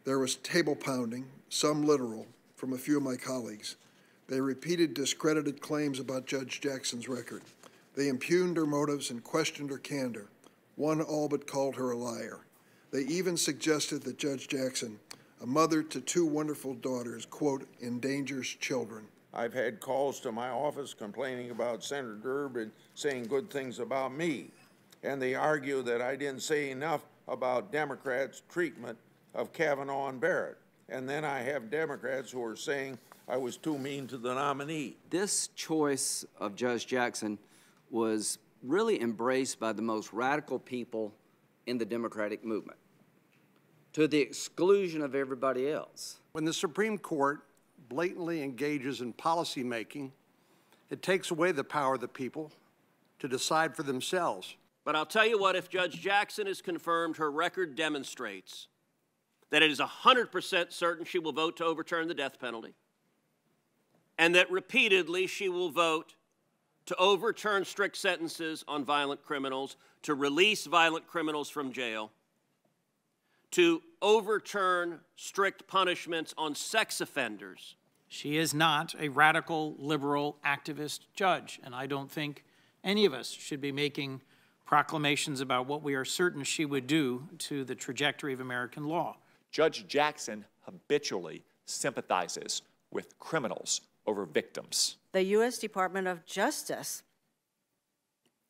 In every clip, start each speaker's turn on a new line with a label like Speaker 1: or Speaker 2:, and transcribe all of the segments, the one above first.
Speaker 1: There was table pounding, some literal, from a few of my colleagues. They repeated discredited claims about Judge Jackson's record. They impugned her motives and questioned her candor. One all but called her a liar. They even suggested that Judge Jackson, a mother to two wonderful daughters, quote, endangers children.
Speaker 2: I've had calls to my office complaining about Senator Durbin saying good things about me. And they argue that I didn't say enough about Democrats' treatment of Kavanaugh and Barrett. And then I have Democrats who are saying I was too mean to the nominee.
Speaker 3: This choice of Judge Jackson was really embraced by the most radical people in the Democratic movement, to the exclusion of everybody else.
Speaker 4: When the Supreme Court blatantly engages in policymaking, it takes away the power of the people to decide for themselves.
Speaker 5: But I'll tell you what, if Judge Jackson is confirmed, her record demonstrates that it is 100% certain she will vote to overturn the death penalty, and that repeatedly she will vote to overturn strict sentences on violent criminals, to release violent criminals from jail, to overturn strict punishments on sex offenders.
Speaker 6: She is not a radical, liberal, activist judge, and I don't think any of us should be making proclamations about what we are certain she would do to the trajectory of American law.
Speaker 7: Judge Jackson habitually sympathizes with criminals over victims.
Speaker 8: The U.S. Department of Justice,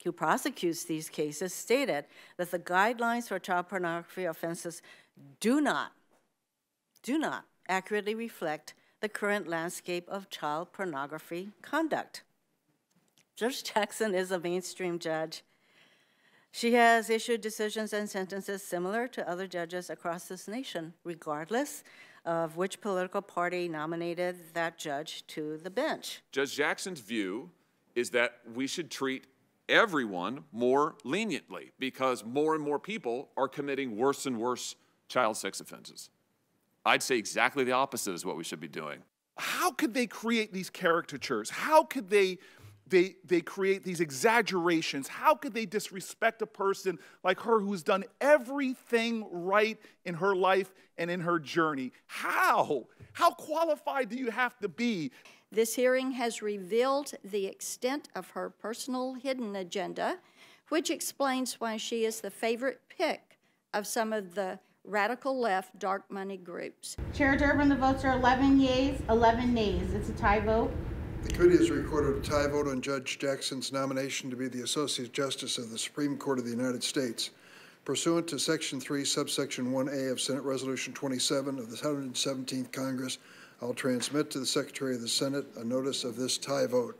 Speaker 8: who prosecutes these cases, stated that the guidelines for child pornography offenses do not accurately reflect the current landscape of child pornography conduct. Judge Jackson is a mainstream judge. She has issued decisions and sentences similar to other judges across this nation, regardless of which political party nominated that judge to the bench.
Speaker 9: Judge Jackson's view is that we should treat everyone more leniently because more and more people are committing worse and worse child sex offenses. I'd say exactly the opposite is what we should be doing.
Speaker 10: How could they create these caricatures? How could they create these exaggerations? How could they disrespect a person like her who's done everything right in her life and in her journey? How? How qualified do you have to be?
Speaker 11: This hearing has revealed the extent of her personal hidden agenda, which explains why she is the favorite pick of some of the radical left dark money groups.
Speaker 12: Chair Durbin, the votes are 11 yeas, 11 nays. It's a tie vote.
Speaker 1: The committee has recorded a tie vote on Judge Jackson's nomination to be the Associate Justice of the Supreme Court of the United States. Pursuant to Section 3, subsection 1A of Senate Resolution 27 of the 117th Congress, I'll transmit to the Secretary of the Senate a notice of this tie vote.